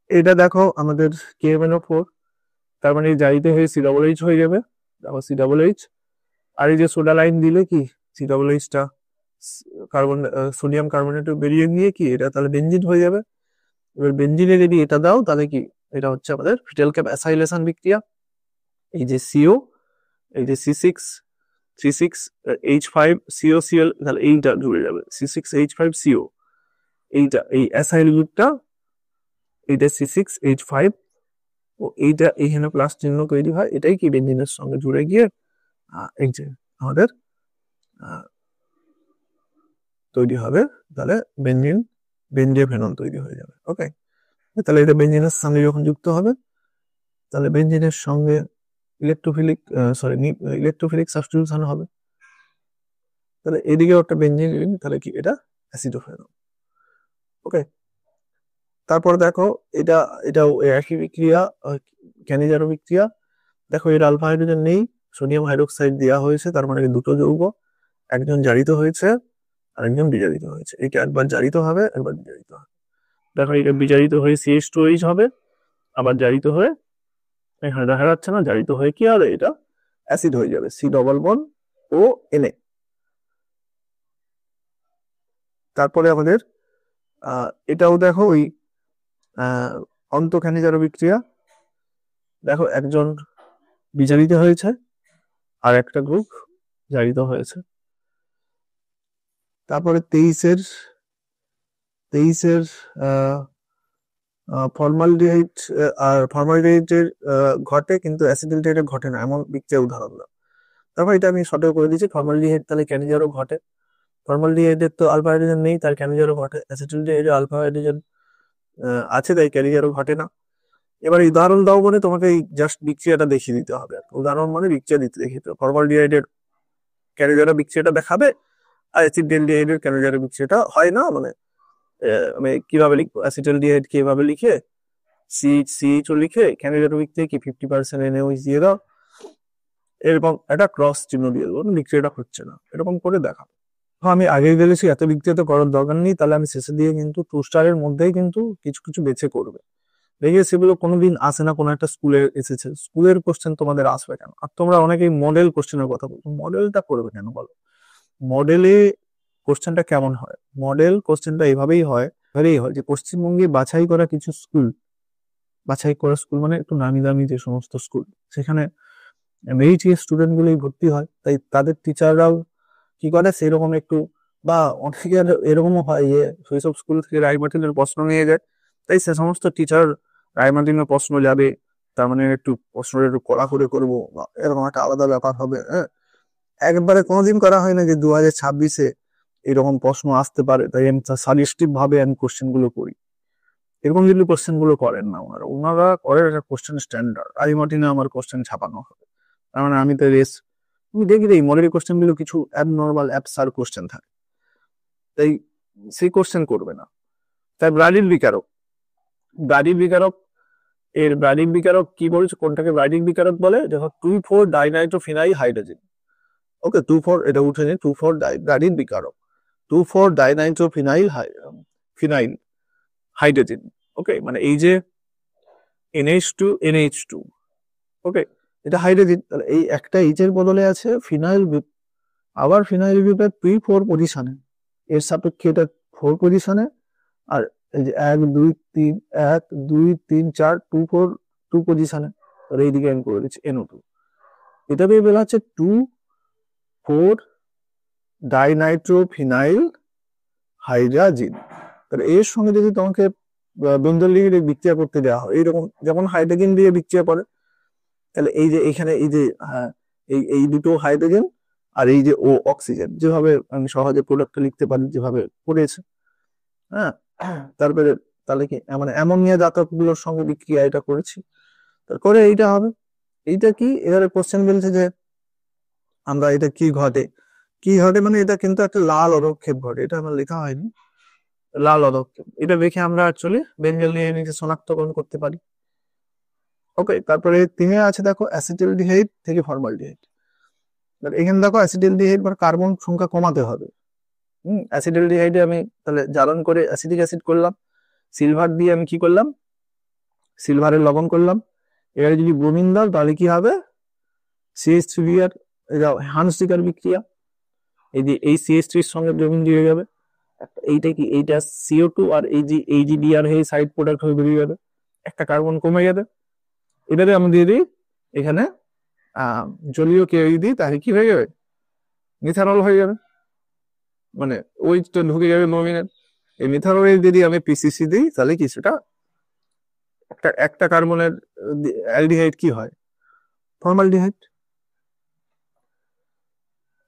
এটা দেখো আমাদের KMnO4, তার মানে জারিতে হয়ে C+H হয়ে যাবে, দেখো C+H। আর এই যে সোডা লাইন দিলে কি C+Hটা কার্বন সোডিয়াম কার্বনেট বেরিয়ে গিয়ে কি এটা তাহলে বেঞ্জিন হয়ে যাবে। এবার বেঞ্জিনে যদি এটা দাও তাহলে কি, এটা হচ্ছে আমাদের ফিটাল ক্যাপ অ্যাসাইলেশন বিক্রিয়া। এই যে CO, এই যে C6H5COCl, তাহলে এইটা জুড়ে যাবে C6H5CO, এইটা এই অ্যাসাইল গ্রুপটা, এইটা C6H5 ও এইটা এখানে প্লাস চিহ্ন তৈরি হয়, এটাই কি বেঞ্জিনের সঙ্গে জুড়ে গিয়ে এই যে আমাদের তৈরি হবে, তাহলে বেঞ্জিওফেনল তৈরি হয়ে যাবে। ওকে, তাহলে এটা বেঞ্জিনের সঙ্গে যখন যুক্ত হবে তাহলে বেঞ্জিনের সঙ্গে ইলেকট্রোফিলিক সাবস্টিটিউশন হবে, তাহলে এদিকে একটা বেঞ্জিন, তাহলে কি এটা অ্যাসিডোফেনল। ওকে, তারপর দেখো এটা এটাও একই বিক্রিয়া, ক্যানিজারো বিক্রিয়া। দেখো এর আলফা হাইড্রোজেন নেই, সোডিয়াম হাইড্রোক্সাইড দেওয়া হয়েছে, তার মানে দুটো যৌগ, একজন জারিত হয়েছে আর একজন বিজারিত হয়েছে। এটা একবার জারিত হবে, একবার বিজারিত হবে। দেখো এটা বিজারিত হয়ে CH2H হবে, আবার জারিত হয়ে, এখানে দেখা যাচ্ছে না, জারিত হয়ে কি হবে, এটা অ্যাসিড হয়ে যাবে, C++O Na। তারপরে আমাদের এটাও দেখো ওই অন্তঃখ্যানিজারো বিক্রিয়া। দেখো একজন বিজারিত হয়েছে আর একটা গ্রুপ জারিত হয়েছে। তারপরে 23-এর ফর্মালডিহাইড, আর ফর্মালডিহাইডের ঘটে কিন্তু অ্যাসিটালডিহাইডের ঘটে না, এমন বিক্রিয়া উদাহরণ দাও। তারপর এটা আমি সতর্ক করে দিচ্ছি, ফর্মালডিহাইড তাহলে ক্যানিজারও ঘটে, ফর্মালডিহাইডের তো আলফা হাইড্রোজেন নেই, তার ক্যানিজারও ঘটে, অ্যাসিটালডিহাইডের আলফা হাইড্রোজেন আছে, তাই ক্যানিজারও ঘটে না। এবার উদাহরণ দাও বলে তোমাকে এই জাস্ট বিক্রিয়াটা দেখিয়ে দিতে হবে, উদাহরণ মানে বিক্রিয়া দিতে দেখিয়ে দিতে হবে। ফর্মালডিহাইডের ক্যানিজারও বিক্রিয়াটা দেখাবে, আর অ্যাসিটালডিহাইডের ক্যানিজারও বিক্রিয়াটা হয় না, মানে আমি কিভাবে লিখবো, অ্যাসিটালডিহাইড কিভাবে লিখে CH লিখে ক্যানিজারও বিক্রিয়া কি 50% NaOH দিয়ে দাও, এরকম একটা ক্রস চিহ্ন দিয়ে দেবো, বিক্রিয়াটা হচ্ছে না, এরকম করে দেখাবো। আমি আগেই বলেছি এত বিক্রিয়া তো করার দরকার নেই, তাহলে আমি শেষে দিয়ে কিন্তু 2 স্টারের মধ্যেই কিন্তু কিছু কিছু বেছে করবে। দেখে সেগুলো কোনোদিন আসে না, কোনো একটা স্কুলে এসেছে, স্কুলের কোশ্চেন তোমাদের আসবে কেন? আর তোমরা অনেকেই মডেল কোশ্চেনের কথা বলছো, মডেলটা করবে কেন বলো? মডেলে কোশ্চেনটা কেমন হয়? মডেল কোশ্চেনটা এভাবেই হয় যে পশ্চিমবঙ্গে বাছাই করা কিছু স্কুল, বাছাই করা স্কুল মানে একটু নামি দামি যে সমস্ত স্কুল, সেখানে মেরিটিয়াস স্টুডেন্ট গুলোই ভর্তি হয়, তাই তাদের টিচাররাও কি করে সেরকম একটু, বা অনেকের এরকমও হয় যে সেইসব স্কুল থেকে রায়মার্টিনের প্রশ্ন নিয়ে যায়, তাই সে সমস্ত টিচার রায়মার্টিনের প্রশ্ন যাবে, তার মানে একটু প্রশ্নটা একটু কড়া করে করবো, এরকম একটা আলাদা ব্যাপার হবে। হ্যাঁ, একবারে কোনোদিন করা হয় না যে 2026-এ এরকম প্রশ্ন আসতে পারে, তাই আমি সাজেস্টিভ ভাবে আমি কোশ্চেন গুলো করি, এরকম যদি কোশ্চেন গুলো করেন না ওনারা করেন একটা কোশ্চেন স্ট্যান্ডার্ড, রায়মার্টিনে আমার কোশ্চেন ছাপানো হবে, তার মানে আমি তো রেস, তুমি দেখবে এই মডেলের কোশ্চেন গুলো কিছু অ্যাবনর্মাল অ্যাবসার কোশ্চেন থাকে, তাই সেই কোশ্চেন করবে না। তাই ব্রাডিল বিকারক, এর ব্রাডিল বিকারক কি বলছে, কোনটাকে ব্রাডিল বিকারক বলে? দেখো 2,4-ডাইনাইট্রোফিনাইল হাইড্রোজেন। ওকে, 24 এটা উঠে নি, 24 ব্রাডিল বিকারক, 2,4-ডাইনাইট্রোফিনাইল ফিনাইল হাইড্রোজেন। ওকে, মানে এই যে NH2 NH2, ওকে, এটা হাইড্রোজেন, তাহলে এই একটা H এর বদলে আছে ফিনাইল, আবার ফিনাইল গ্রুপের 3-4 পজিশনে, এর সাপেক্ষে এটা 4 পজিশনে, আর এই যে 1 2 3 2 4 পজিশনে, তাহলে এইদিকে আমি করে দিচ্ছি NO2, এটা দিয়ে বের হচ্ছে 2,4-ডাইনাইট্রোফিনাইল হাইড্রোজেন। তাহলে এর সঙ্গে যদি তোমাকে বেঞ্জলিন বিক্রিয়া করতে দেওয়া হয়, এইরকম যেমন হাইড্রোজেন দিয়ে বিক্রিয়া করে, তাহলে এই যে এখানে এই যে এই দুটো হাইড্রোজেন আর এই যে ও অক্সিজেন, যেভাবে আমি সহজে প্রোডাক্টটা লিখতে পারি যেভাবে করেছে, হ্যাঁ, তারপরে তাহলে কি মানে অ্যামোনিয়া জাতকগুলোর সঙ্গে বিক্রিয়া এটা করেছি, তারপরে এইটা হবে। এইটা কি এবারে কোশ্চেন বলছে যে আমরা এটা কি ঘটে মানে এটা কিন্তু একটা লাল অদক্ষেপ ঘটে, এটা আমার লেখা হয়নি, লাল অদক্ষেপ, এটা দেখে আমরা অ্যাকচুয়ালি বেঞ্জলিনকে শনাক্তকরণ করতে পারি। ওকে, তারপরে 3-এ আছে দেখো অ্যাসিটালডিহাইড থেকে ফর্মালডিহাইড। এখানে দেখো অ্যাসিটালডিহাইড মানে কার্বন সংখ্যা কমাতে হবে। অ্যাসিটালডিহাইডে আমি তাহলে জ্বালন করে অ্যাসিটিক অ্যাসিড করলাম, সিলভার দিয়ে আমি কি করলাম, সিলভারের লবণ করলাম, এবারে যদি ব্রোমিন দাও তাহলে কি হবে, CH3 আর এটা হানস্টিকার বিক্রিয়া, এই যে এই CH3 এর সঙ্গে ব্রোমিন দিয়ে যাবে, এইটা কি এইটা CO2 আর এই যে AgBr হয়ে সাইড প্রোডাক্ট হয়ে বেরিয়ে যাবে, একটা কার্বন কমে যাবে, এটাতে আমি দিয়ে দিই এখানে জলীয় কেউ দিই, তাহলে কি হয়ে যাবে, মিথানল হয়ে যাবে, মানে ওইটা ঢুকে যাবে ব্রোমিনের, এই মিথানলের যদি আমি PCC দিই তাহলে কি সেটা একটা কার্বনের অ্যালডিহাইড কি হয়, ফর্মালডিহাইড।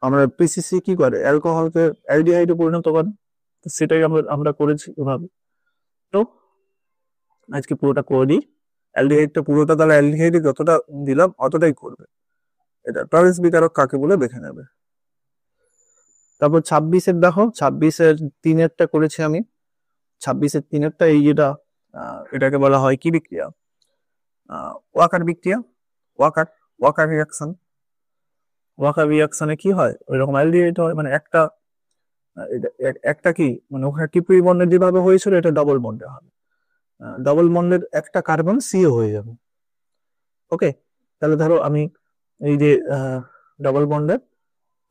আমরা PCC কি করে, অ্যালকোহলকে অ্যালডিহাইডে পরিণত করে, সেটাই আমরা করেছি এভাবে। তো আজকে পুরোটা করে দিই, অ্যালডিহাইডটা পুরোটা তাহলে অ্যালডিহাইডে যতটা দিলাম অতটাই করবে। এটা ট্রান্স বিকারক কাকে বলে দেখে নেবে। তারপর 26-এর দেখো, 26-এর 3-এরটা করেছি আমি। 26-এর 3-এরটা এই যেটা এটাকে বলা হয় কি বিক্রিয়া? ওয়াকার বিক্রিয়া, ওয়াকার ওয়াকার রিয়াকশন। ওয়াকার রিয়াকশনে কি হয়, ওইরকম অ্যালডিহাইড হয়, মানে একটা কি মানে ওখানে টিপি বন্ডের যেভাবে হয়েছিল এটা ডবল বন্ডে হবে। ডবল বন্ডের একটা কার্বন সিও হয়ে যাবে। ওকে, তাহলে ধরো আমি এই যে ডবল বন্ডের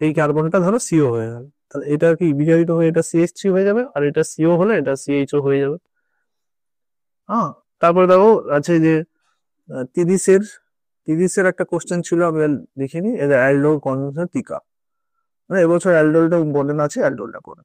এই কার্বনটা ধরো সিও হয়ে গেল, তাহলে এটা কি বিজারিত হয়ে এটা CH3 হয়ে যাবে, আর এটা সিও হলে এটা CHO হয়ে যাবে। হ্যাঁ, তারপরে দেখো আছে যে 30-এর একটা কোশ্চেন ছিল, আমি দেখিনি, এটা অ্যালডোল কনজেশন টিকা, মানে এবছর অ্যালডোলটা ইম্পর্টেন্ট আছে, অ্যালডোলটা করে।